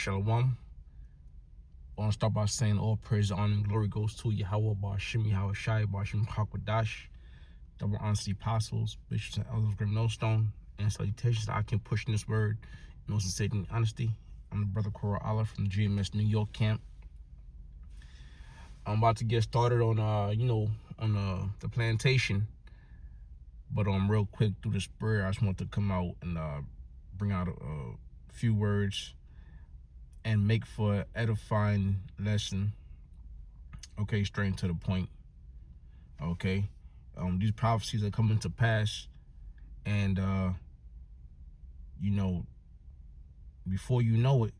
Shalom. I want to start by saying all praise, honor, and glory goes to Yahweh, Bashim, Yahweh Shai, Bashim, Hakwadash, double honesty apostles, bishops, and elders of Great Millstone, and salutations that I can push in this word, and also Satan honesty. I'm the brother Coral Allah from the GMS New York camp. I'm about to get started on, the plantation, but real quick through this prayer, I just want to come out and bring out a few words and make for an edifying lesson. Okay, straight to the point. Okay, these prophecies are coming to pass, and before you know it,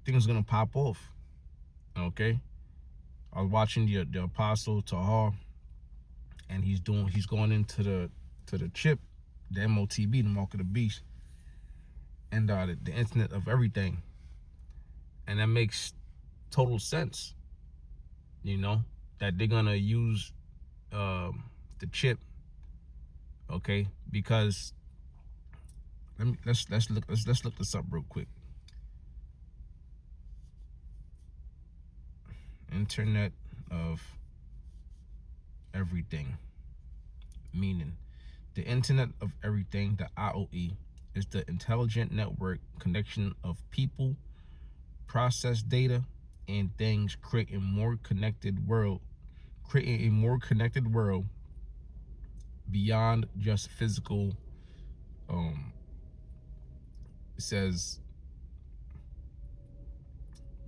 things are gonna pop off. Okay, I was watching the apostle Tahar, and he's going into the chip, the MOTB, the mark of the beast, and the internet of everything, and that makes total sense. That they're gonna use the chip, okay? Because let's look this up real quick. Internet of everything, meaning the Internet of everything, the IOE, is the intelligent network connection of people, process data, and things, creating a more connected world beyond just physical. It says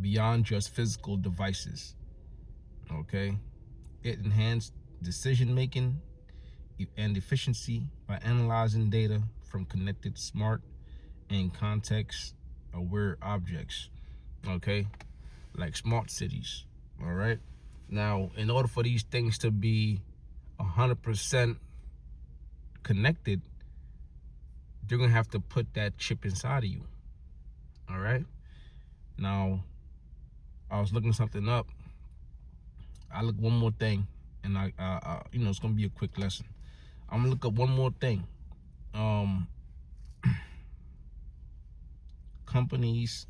beyond just physical devices. Okay, it enhanced decision making and efficiency by analyzing data from connected, smart, and context aware objects. Okay, like smart cities. All right. Now, in order for these things to be 100% connected, they're gonna have to put that chip inside of you. All right. Now, I was looking something up. I look one more thing, and I it's gonna be a quick lesson. I'm gonna look up one more thing. Companies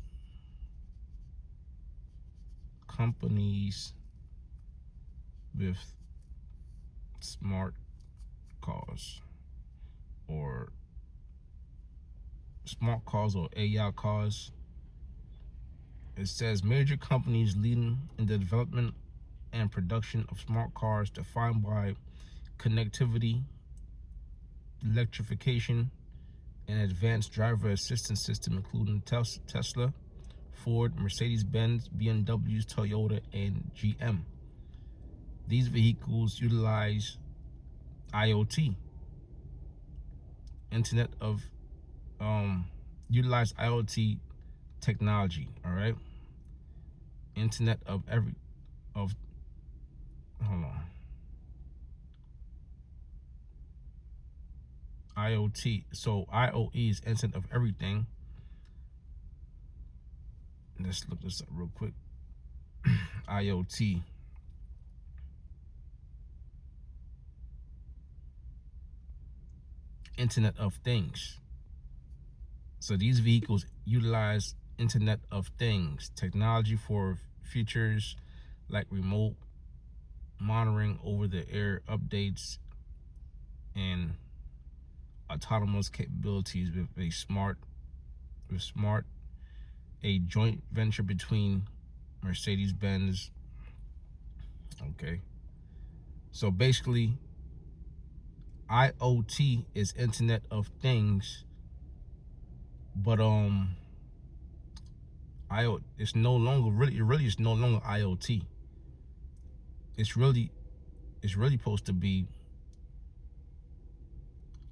with smart cars or AI cars. It says major companies leading in the development and production of smart cars defined by connectivity, electrification, and advanced driver assistance system, including Tesla, Ford, Mercedes-Benz, BMWs, Toyota, and GM. These vehicles utilize IoT, utilize IoT technology. All right, Internet of IoT. So IoE is Internet of everything. Let's look this up real quick. IoT. Internet of Things. So these vehicles utilize Internet of Things technology for features like remote monitoring, over-the-air updates, and autonomous capabilities with a joint venture between Mercedes-Benz. Okay, so basically IoT is Internet of Things, but it's no longer really it's no longer IoT. It's really supposed to be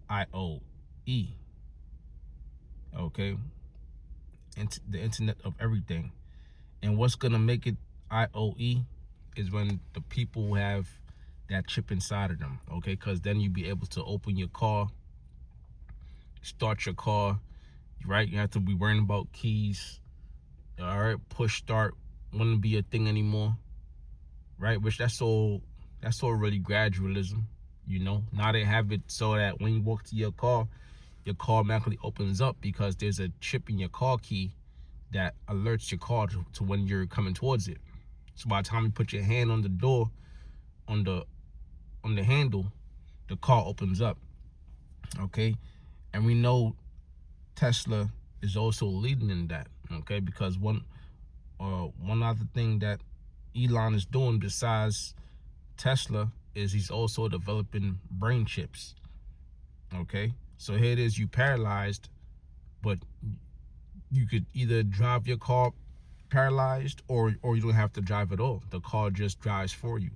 IOE. Okay, the Internet of everything. And what's gonna make it IOE is when the people have that chip inside of them. Okay, because then you'll be able to open your car, start your car, right? You have to be worrying about keys. All right, push start wouldn't be a thing anymore, right? Which that's all really gradualism. Now they have it so that when you walk to your car automatically opens up because there's a chip in your car key that alerts your car to when you're coming towards it. So by the time you put your hand on the door, on the handle, the car opens up. Okay, and we know Tesla is also leading in that. Okay, because one other thing that Elon is doing besides Tesla is he's also developing brain chips. Okay, so here it is, you paralyzed, but you could either drive your car paralyzed, or you don't have to drive at all. The car just drives for you.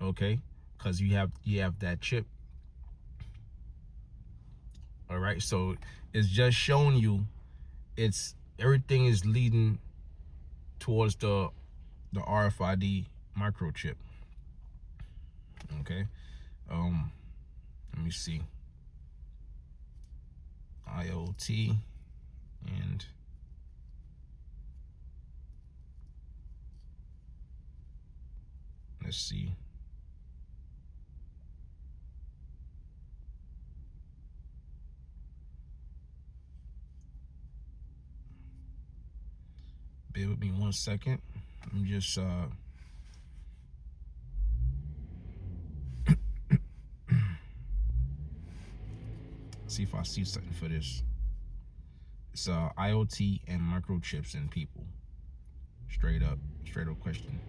Okay, because you have that chip. All right, so it's just showing you, it's everything is leading towards the RFID microchip. Okay, let me see, IoT and let's see. Bear with me 1 second. Let me just see if I see something for this. It's IoT and microchips in people. Straight up question.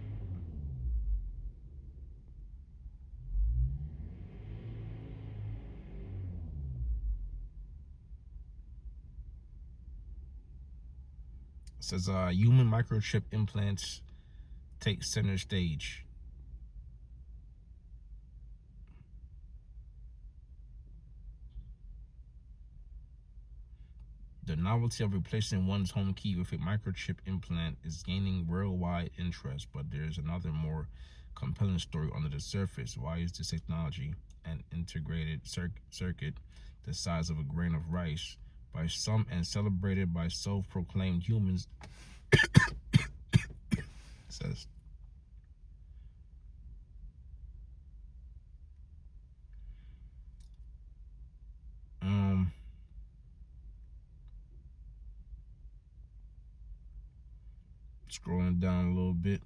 It says human microchip implants take center stage. The novelty of replacing one's home key with a microchip implant is gaining worldwide interest, but there's another more compelling story under the surface. Why is this technology, an integrated circuit the size of a grain of rice, by some and celebrated by self-proclaimed humans, says scrolling down a little bit.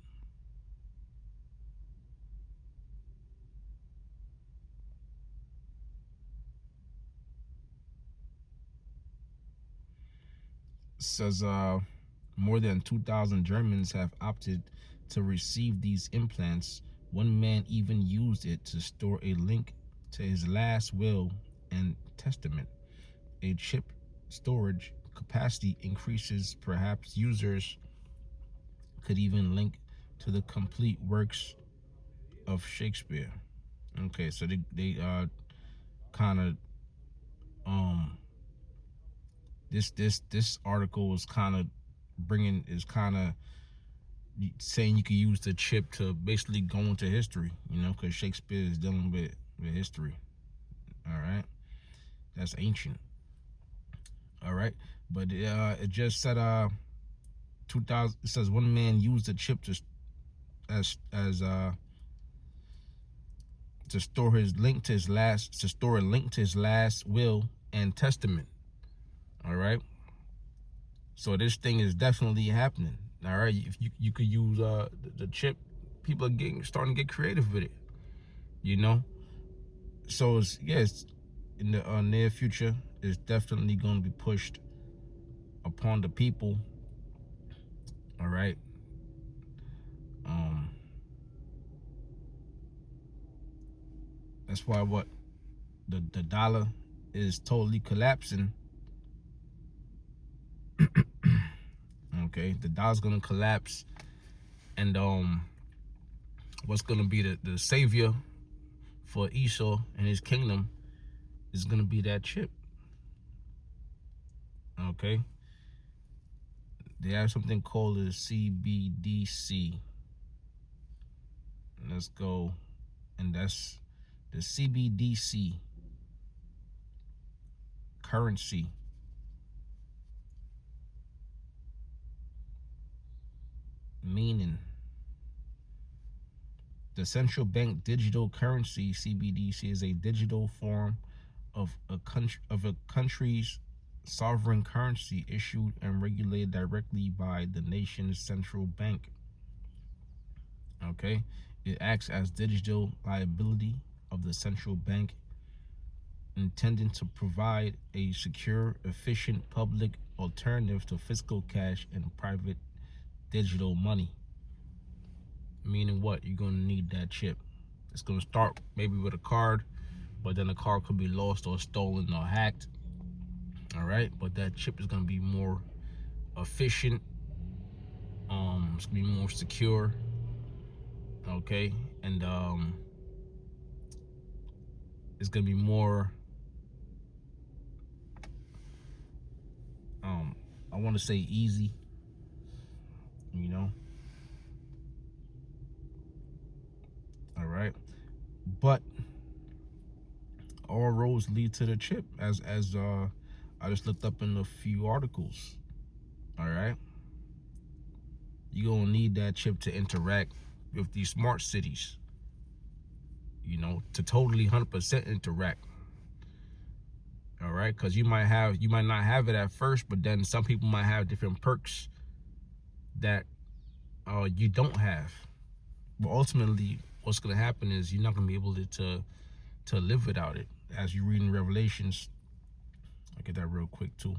It says more than 2,000 Germans have opted to receive these implants. One man even used it to store a link to his last will and testament. A chip storage capacity increases, perhaps users could even link to the complete works of Shakespeare. Okay, so they kind of this article is kind of saying you can use the chip to basically go into history, because Shakespeare is dealing with history. All right, that's ancient. All right, but it just said 2000. It says one man used the chip to store a link to his last will and testament. All right, so this thing is definitely happening. All right, if you could use the chip, people are starting to get creative with it. So it's in the near future, it's definitely going to be pushed upon the people. All right. That's why the dollar is totally collapsing. Okay, the dollar's gonna collapse, and what's gonna be the savior for Esau and his kingdom is gonna be that chip. Okay, they have something called the CBDC. Let's go, and that's the CBDC currency. Meaning, the central bank digital currency, CBDC, is a digital form of a country's sovereign currency issued and regulated directly by the nation's central bank. Okay, it acts as digital liability of the central bank, intended to provide a secure, efficient public alternative to physical cash and private digital money. Meaning what? You're going to need that chip. It's going to start maybe with a card, but then the card could be lost or stolen or hacked. All right, but that chip is going to be more efficient. It's going to be more secure. Okay, and it's going to be more. I want to say easy. You know. All right, but all roads lead to the chip, as I just looked up in a few articles. All right, you're gonna need that chip to interact with these smart cities, you know, to totally 100% interact. All right, because you might not have it at first, but then some people might have different perks that you don't have. But ultimately, what's gonna happen is you're not gonna be able to live without it. As you read in Revelations, I'll get that real quick too.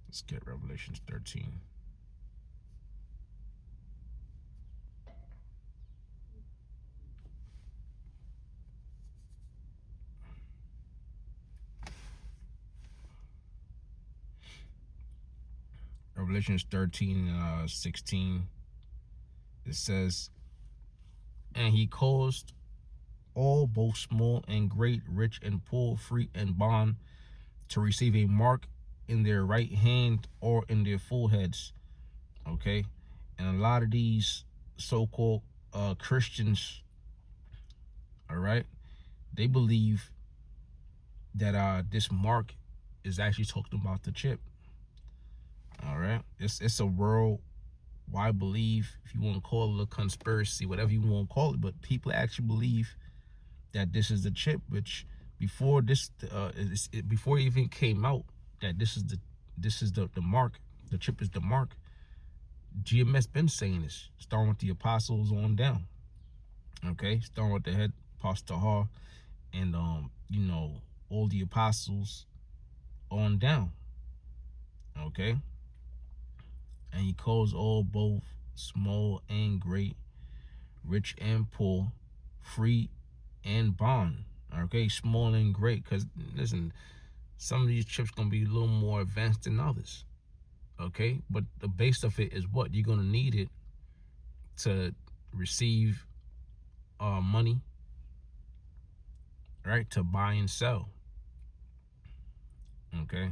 Let's get Revelations 13. Revelations 13, 16. It says, and he caused all, both small and great, rich and poor, free and bond, to receive a mark in their right hand or in their foreheads. Okay, and a lot of these so-called Christians, all right, they believe that this mark is actually talking about the chip. All right, it's a worldwide belief, if you want to call it a conspiracy, whatever you want to call it, but people actually believe that this is the chip, which before this before it even came out that this is the mark, the chip is the mark. GMS been saying this, starting with the apostles on down. Okay, starting with the head Apostle Hall, and you know, all the apostles on down. Okay, and he calls all, both small and great, rich and poor, free and bond. Okay, small and great, because listen, some of these chips gonna be a little more advanced than others. Okay, but the base of it is what you're gonna need it to receive money, right? To buy and sell. Okay,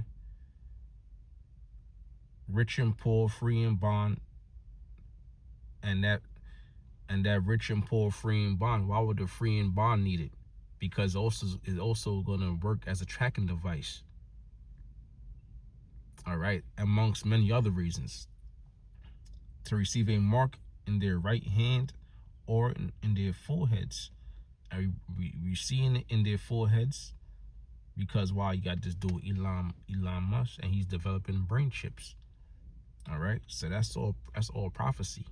rich and poor, free and bond, and that rich and poor, free and bond. Why would the free and bond need it? Because it's also gonna work as a tracking device. All right, amongst many other reasons. To receive a mark in their right hand or in their foreheads. We seeing it in their foreheads because why, you got this dude Elon Musk, and he's developing brain chips. All right, so that's all prophecy.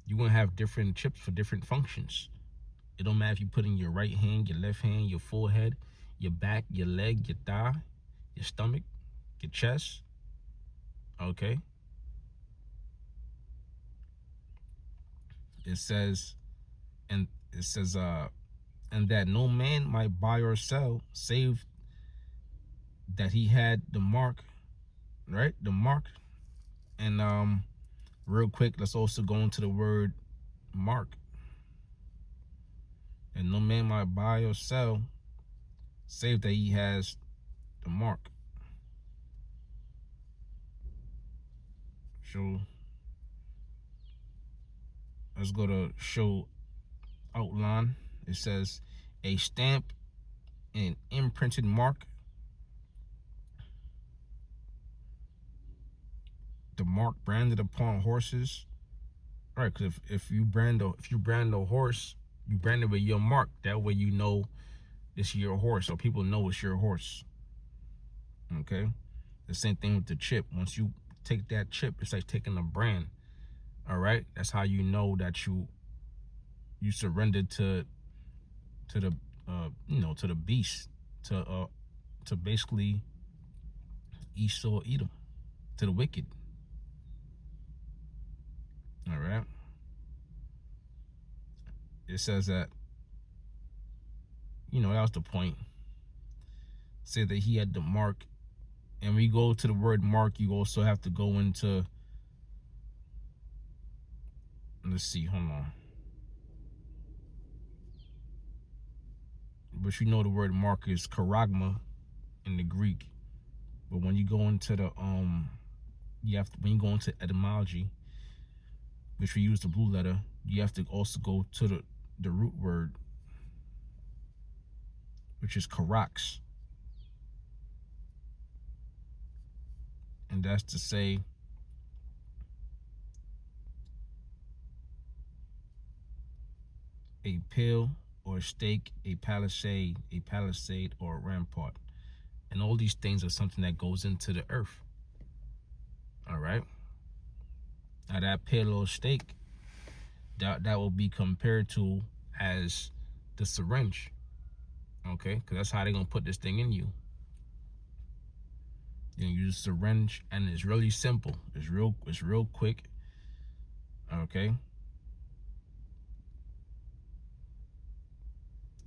You're gonna have different chips for different functions. It don't matter if you put in your right hand, your left hand, your forehead, your back, your leg, your thigh, your stomach, your chest. Okay. It says, and and that no man might buy or sell save that he had the mark, right? The mark. And real quick, let's also go into the word mark. And no man might buy or sell save that he has the mark. So let's go to show outline. It says a stamp and imprinted mark. The mark branded upon horses, Right, because if you brand a horse, you brand it with your mark. That way you know it's your horse, so people know it's your horse. Okay, the same thing with the chip. Once you take that chip, it's like taking a brand. All right, that's how you know that you surrendered to the to the beast, to basically Esau Edom, to the wicked. All right, it says that that was the point. Say that he had the mark, and we go to the word mark. You also have to go into, let's see, hold on. But the word mark is charagma in the Greek. But when you go into the when you go into etymology, which we use the blue letter, you have to also go to the root word, which is charax, and that's to say a pill or a stake, a palisade or a rampart. And all these things are something that goes into the earth. All right. Now that pill or stake, that will be compared to as the syringe. Okay, because that's how they're gonna put this thing in you. You use a syringe, and it's really simple. It's real quick. Okay.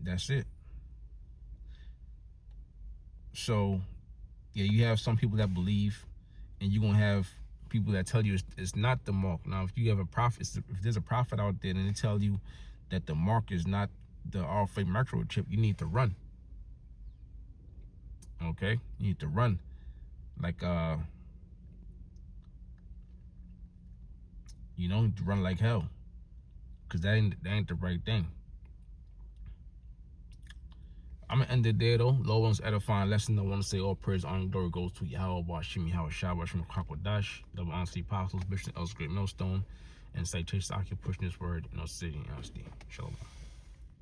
That's it. So, yeah, you have some people that believe, and you're gonna have people that tell you it's not the mark. Now, if you have a prophet, if there's a prophet out there and they tell you that the mark is not the RFA microchip, you need to run. Okay, you need to run, like run like hell, because that ain't the right thing. I'm gonna end it there though. Low one's edifying lesson. I want to say all praise, honor, and glory goes to Yahweh, Bashimi, Hawashah, Bashimi, Kwakwadash, double honesty apostles, Bishop El's Great Millstone, and say Chase Aki pushing this word in our city and honesty. Shalom.